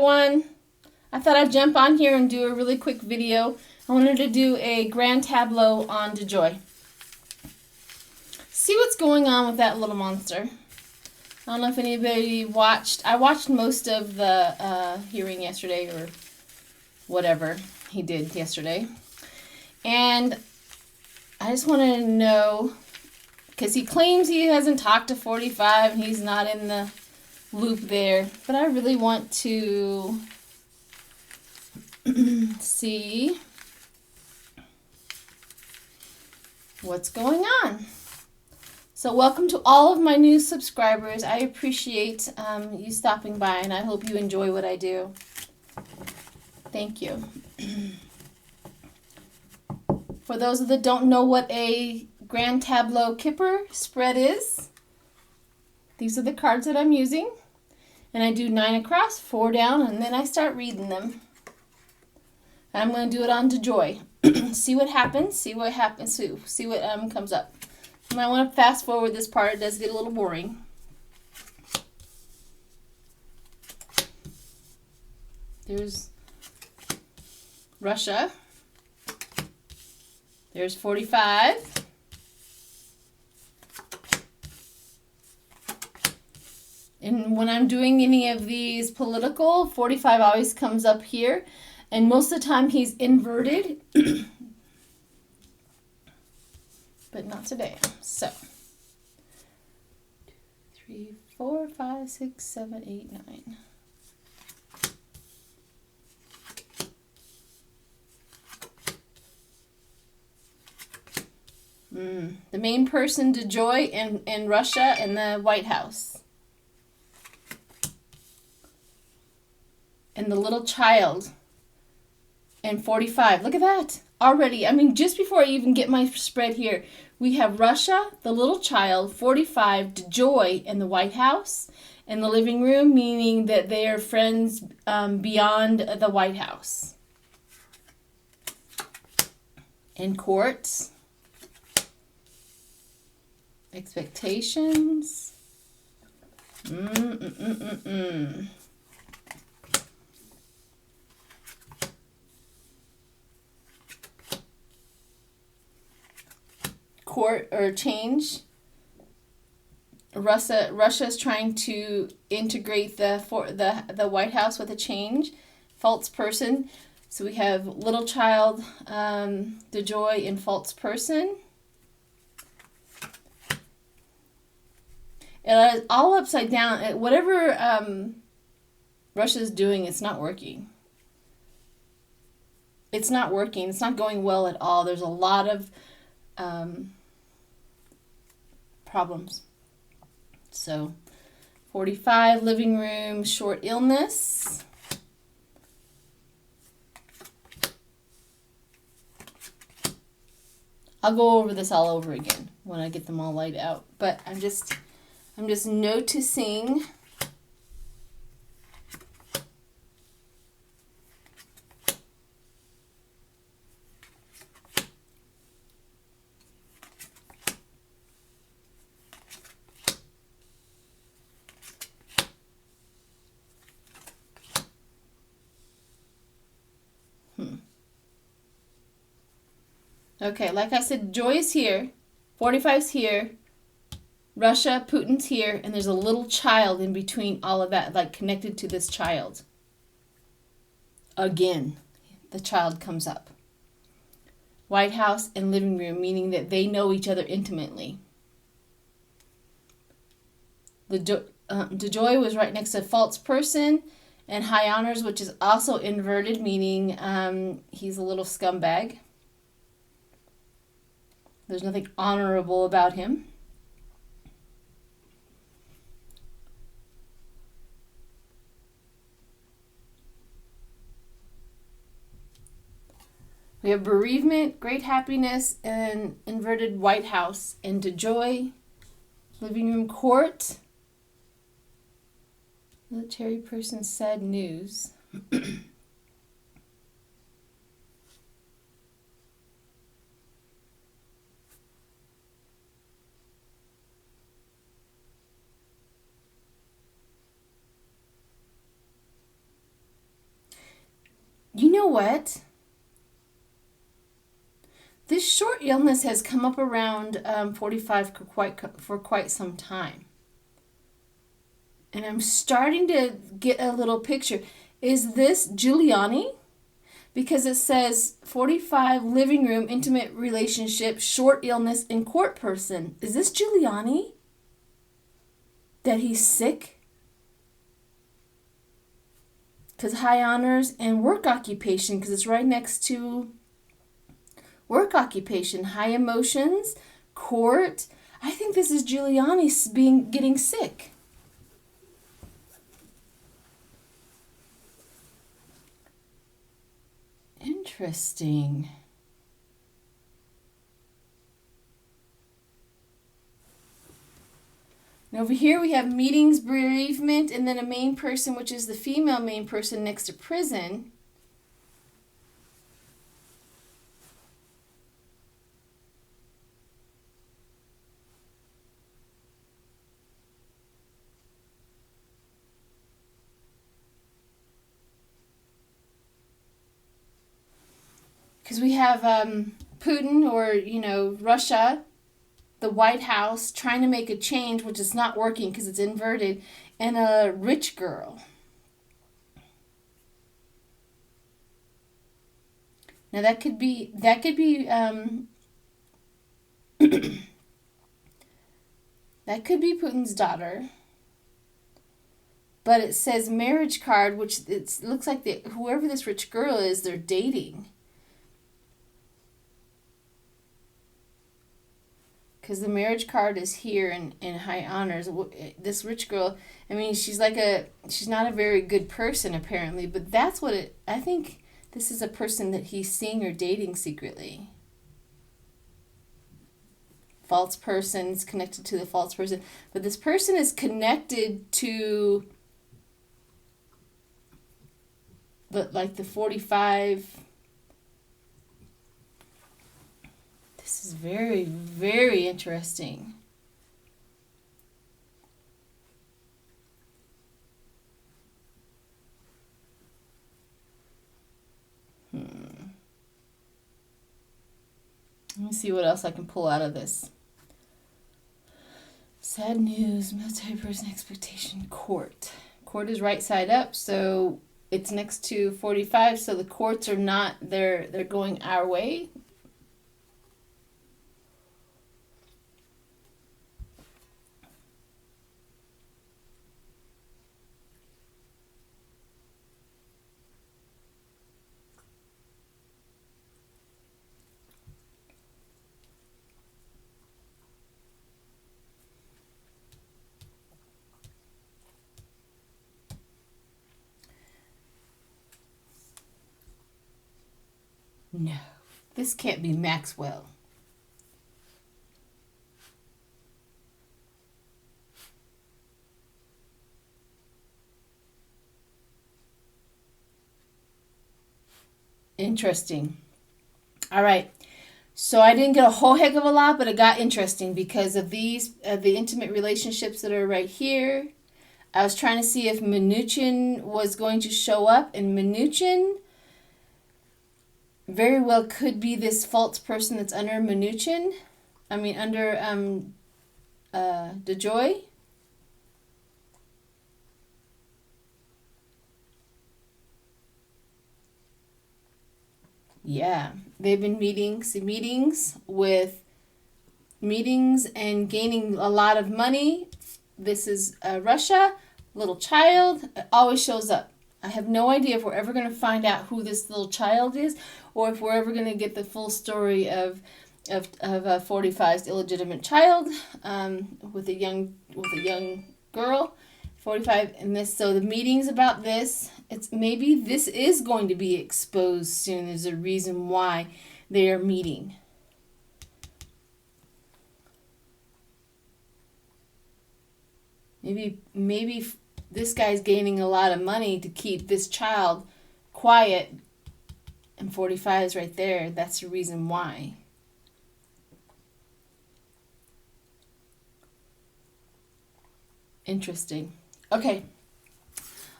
everyone. I thought I'd jump on here and do a really quick video. I wanted to do a grand tableau on DeJoy. See what's going on with that little monster. I don't know if anybody watched. I watched most of the hearing yesterday, or whatever he did yesterday. And I just wanted to know, because he claims he hasn't talked to 45 and he's not in the loop there, but I really want to see what's going on. So welcome to all of my new subscribers. I appreciate you stopping by, and I hope you enjoy what I do. Thank you. For those that don't know what a grand tableau kipper spread is, these are the cards that I'm using. And I do 9 across, 4 down, and then I start reading them. I'm going to do it on DeJoy. See what happens, see what comes up. You might want to fast forward this part. It does get a little boring. There's Russia. There's 45. And when I'm doing any of these political, 45 always comes up here. And most of the time he's inverted. But not today. So 2, 3, 4, 5, 6, 7, 8, 9. The main person, DeJoy, in Russia, and the White House. And the little child and 45. Look at that. Already, I mean, just before I even get my spread here, we have Russia, the little child, 45, DeJoy, and the White House, and the living room, meaning that they are friends beyond the White House. In court. Expectations. Court or change. Russia's trying to integrate the White House with a change. False person. So we have little child, DeJoy, and false person. And it's all upside down. Whatever Russia's doing, it's not working. It's not working. It's not going well at all. There's a lot of problems. So 45, living room, short illness. I'll go over this all over again when I get them all laid out, but I'm just noticing Okay, like I said, Joy is here, 45's here, Russia, Putin's here, and there's a little child in between all of that, like connected to this child. Again, the child comes up. White House and living room, meaning that they know each other intimately. DeJoy was right next to false person and high honors, which is also inverted, meaning he's a little scumbag. There's nothing honorable about him. We have bereavement, great happiness, and inverted White House. And DeJoy, living room, court. Military person, sad news. You know what? This short illness has come up around 45 for quite some time. And I'm starting to get a little picture. Is this Giuliani? Because it says 45 living room, intimate relationship, short illness, and court person. Is this Giuliani? That he's sick? Because high honors and work occupation, because it's right next to work occupation, high emotions, court. I think this is Giuliani getting sick. Interesting. And over here we have meetings, bereavement, and then a main person, which is the female main person next to prison. Because we have Putin, or, Russia, the White House, trying to make a change, which is not working because it's inverted, and a rich girl. Now that could be that could be Putin's daughter. But it says marriage card, which it looks like whoever this rich girl is, they're dating. Because the marriage card is here in high honors. This rich girl, I mean, she's not a very good person apparently, but that's what I think this is a person that he's seeing or dating secretly. False person is connected to the false person. But this person is connected to the 45. This is very, very interesting. Let me see what else I can pull out of this. Sad news, military person expectation, court. Court is right side up, so it's next to 45, so the courts are not, they're going our way. No, this can't be Maxwell. Interesting. All right. So I didn't get a whole heck of a lot, but it got interesting because of the intimate relationships that are right here. I was trying to see if Mnuchin was going to show up, and Mnuchin very well could be this false person that's under Mnuchin. I mean, under DeJoy. Yeah, they've been meetings and gaining a lot of money. This is Russia, little child, it always shows up. I have no idea if we're ever going to find out who this little child is, or if we're ever going to get the full story of 45's illegitimate child with a young girl. 45 and this. So the meetings about this. It's maybe this is going to be exposed soon. There's a reason why they are meeting. Maybe this guy's gaining a lot of money to keep this child quiet, and 45 is right there. That's the reason why. Interesting. Okay.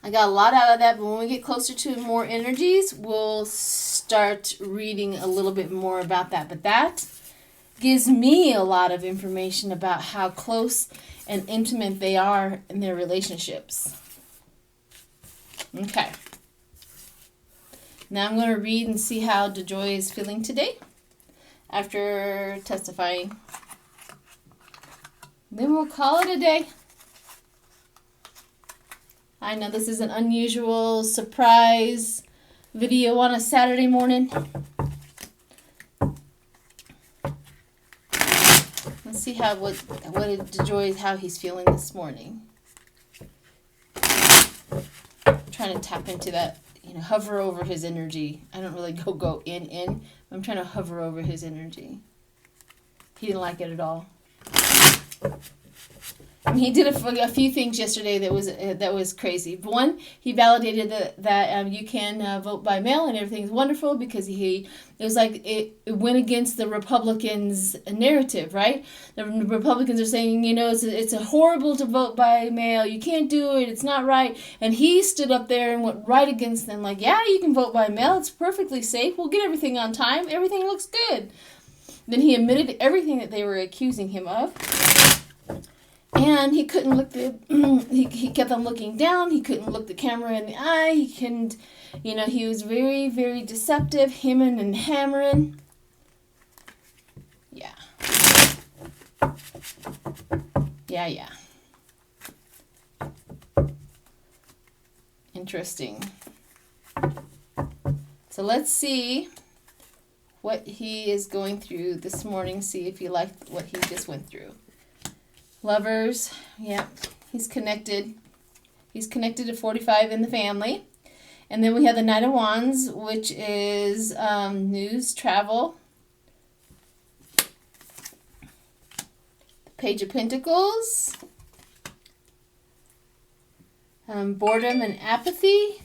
I got a lot out of that, but when we get closer to more energies, we'll start reading a little bit more about that. But that gives me a lot of information about how close and intimate they are in their relationships. Okay. Now I'm going to read and see how DeJoy is feeling today after testifying. Then we'll call it a day. I know this is an unusual surprise video on a Saturday morning. Let's see what DeJoy, how he's feeling this morning. I'm trying to tap into that, hover over his energy. I don't really go in. I'm trying to hover over his energy. He didn't like it at all. I mean, he did a few things yesterday that was crazy. One, he validated that you can vote by mail and everything's wonderful because it was like it went against the Republicans' narrative, right? The Republicans are saying, it's horrible to vote by mail. You can't do it. It's not right. And he stood up there and went right against them. Like, yeah, you can vote by mail. It's perfectly safe. We'll get everything on time. Everything looks good. Then he admitted everything that they were accusing him of. And he couldn't look he kept on looking down. He couldn't look the camera in the eye. He couldn't, he was very, very deceptive, hemming and hammering. Yeah. Yeah. Interesting. So let's see what he is going through this morning. See if you liked what he just went through. Lovers, yeah, he's connected. He's connected to 45 in the family. And then we have the Knight of Wands, which is news, travel. The Page of Pentacles. Boredom and apathy.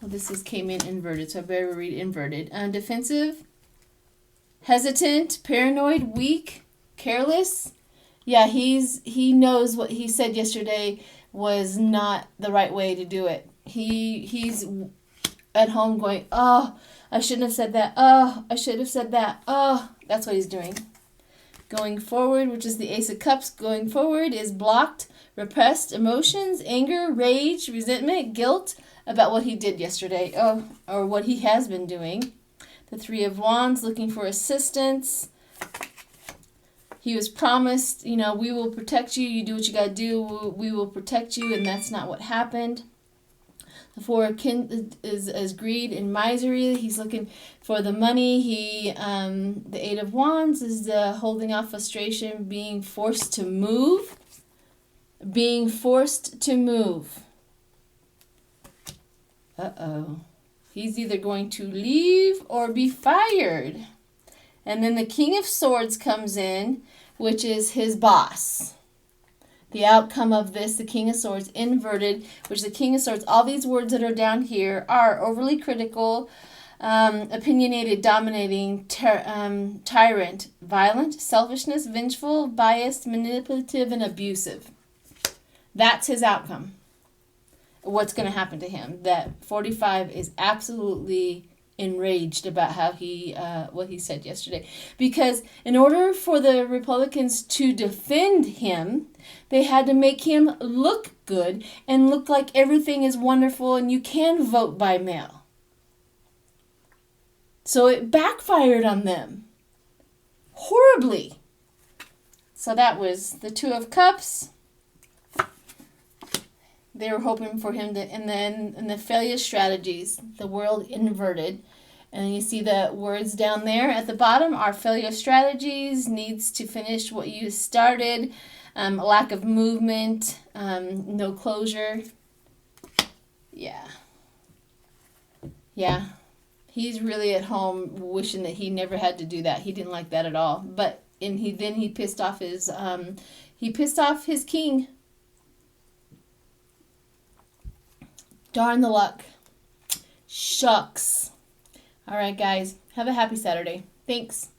Oh, came in inverted, so I better read inverted. Defensive, hesitant, paranoid, weak, careless. Yeah, he knows what he said yesterday was not the right way to do it. He's at home going, oh, I shouldn't have said that. Oh, I should have said that. Oh, that's what he's doing. Going forward, which is the Ace of Cups, going forward is blocked, repressed emotions, anger, rage, resentment, guilt about what he did yesterday, or what he has been doing. The Three of Wands, looking for assistance. He was promised, we will protect you. You do what you got to do. We will protect you, and that's not what happened. The Four of Kin is greed and misery. He's looking for the money. The Eight of Wands is the holding off frustration, being forced to move. Being forced to move. Uh-oh. He's either going to leave or be fired. And then the King of Swords comes in, which is his boss. The outcome of this, the King of Swords, inverted, which the King of Swords, all these words that are down here are overly critical, opinionated, dominating, tyrant, violent, selfishness, vengeful, biased, manipulative, and abusive. That's his outcome. What's going to happen to him? That 45 is absolutely enraged about how what he said yesterday, because in order for the Republicans to defend him, they had to make him look good and look like everything is wonderful and you can vote by mail. So it backfired on them horribly. So that was the Two of Cups. They were hoping for him to, and then in the failure strategies, the world inverted. And you see the words down there at the bottom are failure strategies, needs to finish what you started, lack of movement, no closure. Yeah. He's really at home wishing that he never had to do that. He didn't like that at all. But he pissed off his king. Darn the luck. Shucks. All right, guys. Have a happy Saturday. Thanks.